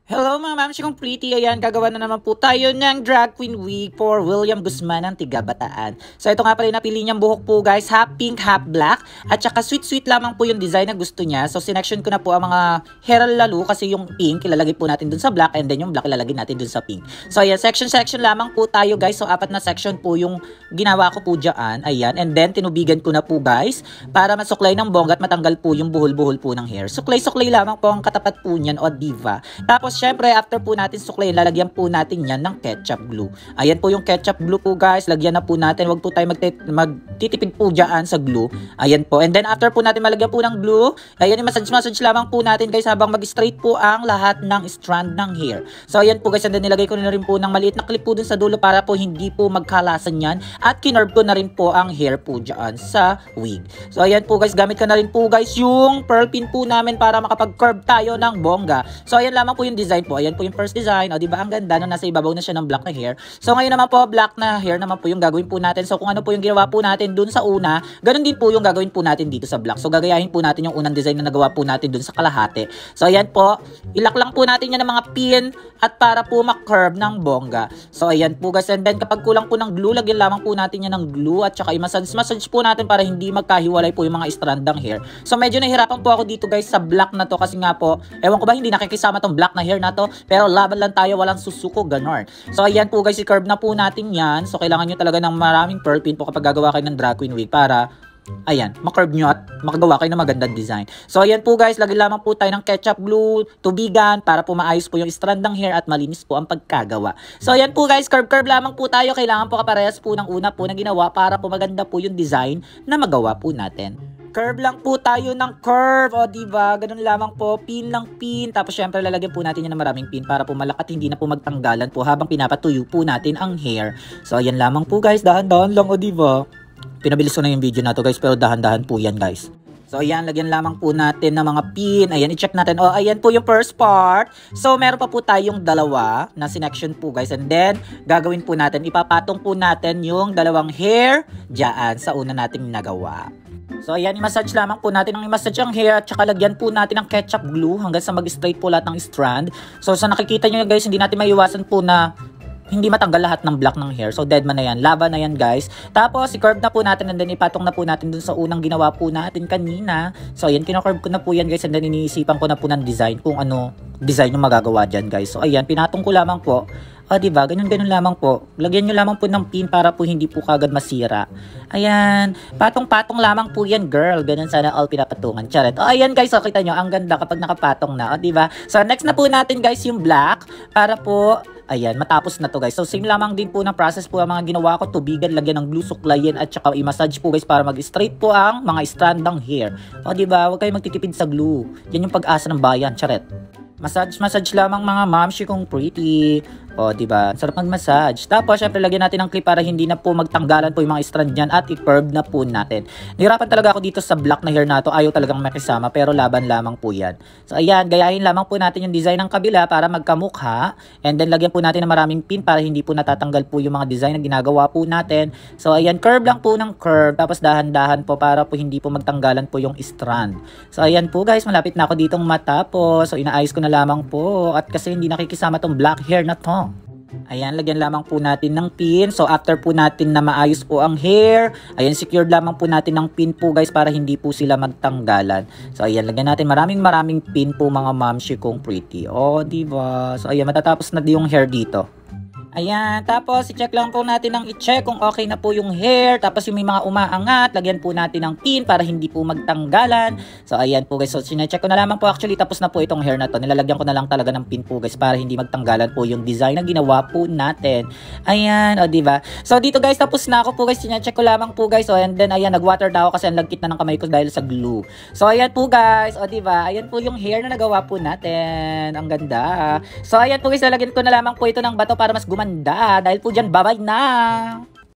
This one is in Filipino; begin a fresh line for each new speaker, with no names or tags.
Hello mga ma'am, kong pretty. Ayan, gagawa na naman po tayo ng drag queen wig for William Guzman ng Tigabataan. So ito nga pala yung napili niyang buhok po guys, half pink, half black. At saka sweet lamang po yung design na gusto niya. So sinection ko na po ang mga hair lalo kasi yung pink ilalagay po natin dun sa black and then yung black ilalagay natin dun sa pink. So ayan, section lamang po tayo guys. So apat na section po yung ginawa ko po dyan. Ayan, and then tinubigan ko na po guys para masuklay ng bongga at matanggal po yung buhol-buhol po ng hair. Suklay lamang po ang katapat po niyan o diva. Tapos syempre, after po natin suklayin, lalagyan po natin yan ng ketchup glue. Ayan po yung ketchup glue po guys. Lagyan na po natin. Huwag po tayo magtitipid po dyan sa glue. Ayan po. And then after po natin malagyan po ng glue, ayan, massage lamang po natin guys habang mag-straight po ang lahat ng strand ng hair. So ayan po guys. And then nilagay ko na rin po ng maliit na clip po dun sa dulo para po hindi po magkalasan yan. At kinorb ko na rin po ang hair po dyan sa wig. So ayan po guys. Gamit ko na rin po guys yung pearl pin po namin para makapag-curve tayo ng bongga. So ayan lamang po yung design po. Ayan po yung first design. O diba ang ganda no, nasa ibabaw na siya ng black na hair. So ngayon naman po black na hair naman po yung gagawin po natin. So kung ano po yung ginawa po natin dun sa una, ganun din po yung gagawin po natin dito sa black. So gagayahin po natin yung unang design na nagawa po natin dun sa kalahati. So ayan po, ilak lang po natin yan ng mga pin at para po ma-curve ng bongga. So ayan po guys, and then kapag kulang po ng glue, lagyan lamang po natin yan ng glue at saka i-massage po natin para hindi magkahiwalay po yung mga strand ng hair. So medyo nahihirapan po ako dito guys sa black na to kasi nga po, ewan ko ba hindi nakikisama tong black na hair na to, pero laban lang tayo, walang susuko, ganon. So ayan po guys, i-curve na po natin yan. So kailangan nyo talaga ng maraming pearl pin po kapag gagawa kayo ng drag queen wig para ayan, makurve nyo at makagawa kayo ng magandang design. So ayan po guys, lagyan lamang po tayo ng ketchup glue, tubigan para po maayos po yung strand ng hair at malinis po ang pagkagawa. So ayan po guys, curve lamang po tayo. Kailangan po kaparehas po ng una po na ginawa para po maganda po yung design na magawa po natin. Curve lang po tayo ng curve, o diba? Ganun lamang po, pin lang pin. Tapos syempre lalagyan po natin yan ng maraming pin para po malakat hindi na po magtanggalan po habang pinapatuyo po natin ang hair. So ayan lamang po guys, dahan-dahan lang, o diba? Pinabilis ko na yung video na to guys, pero dahan-dahan po yan guys. So ayan, lagyan lamang po natin ng mga pin. Ayan, i-check natin. Oh, ayan po yung first part. So meron pa po tayong dalawa na sinection po guys. And then, gagawin po natin, ipapatong po natin yung dalawang hair dyan sa una nating nagawa. So ayan, i-massage lamang po natin ang i-massage ang hair at saka lagyan po natin ng ketchup glue hanggang sa mag-straight po lahat ng strand. So sa nakikita nyo guys, hindi natin maiwasan po na hindi matanggal lahat ng black ng hair. So dead man na yan, laban na yan guys. Tapos i-curve na po natin and then ipatong na po natin dun sa unang ginawa po natin kanina. So ayan, kino-curve ko na po yan guys and then iniisipan ko na po ng design kung ano design yung magagawa dyan guys. So ayan, pinatong ko lamang po. O diba, ganun lamang po. Lagyan nyo lamang po ng pin para po hindi po kagad masira. Ayan, patong-patong lamang po yan girl. Ganun sana all pinapatungan. Charet. O ayan guys, so kita nyo, ang ganda kapag nakapatong na. O diba? So next na po natin guys yung black para po ayan, matapos na to guys. So same lamang din po ng process po ang mga ginawa ko. Tubigan, lagyan ng glue, suklayin at saka i-massage po guys para mag-straight po ang mga strand ng hair. O diba, huwag kayo magtitipid sa glue. Yan yung pag-asa ng bayan. Charet. Massage lamang mga mamshi kong pretty. O, diba? Sarap mag-massage. Tapos, syempre, lagyan natin ng clip para hindi na po magtanggalan po yung mga strand niyan at i-curve na po natin. Nahirapan talaga ako dito sa black na hair na to. Ayaw talagang makisama, pero laban lamang po yan. So, ayan, gayahin lamang po natin yung design ng kabila para magkamukha. And then, lagyan po natin ng maraming pin para hindi po natatanggal po yung mga design na ginagawa po natin. So, ayan, curve lang po ng curve. Tapos, dahan-dahan po para po hindi po magtanggalan po yung strand. So, ayan po guys, malapit na ako ditong matapos. So, inaayos ko na lamang po. At kasi hindi nakikisama tong black hair na to. Ayan, lagyan lamang po natin ng pin. So after po natin na maayos po ang hair, ayan, secured lamang po natin ng pin po guys para hindi po sila magtanggalan. So ayan, lagyan natin maraming pin po mga mamshi kong pretty. O diba? So ayan, matatapos na yung hair dito. Ayan, tapos i-check lang po natin ng i-check kung okay na po yung hair. Tapos yung may mga umaangat, lagyan po natin ng pin para hindi po magtanggalan. So ayan po guys, so sinecheck ko na lamang po, actually tapos na po itong hair na to. Nilalagyan ko na lang talaga ng pin po guys para hindi magtanggalan po yung design na ginawa po natin. Ayan, o diba? So dito guys, tapos na ako po guys, sinecheck ko lamang po guys. So and then ayan, nag-water na ako kasi ang lagkit na ng kamay ko dahil sa glue. So ayan po guys, o diba? Ayan po yung hair na nagawa po natin. Ang ganda. So ayan po guys, lalagyan ko na lamang po ito ng bato para mas gumanda. Dahil po dyan, bye-bye na!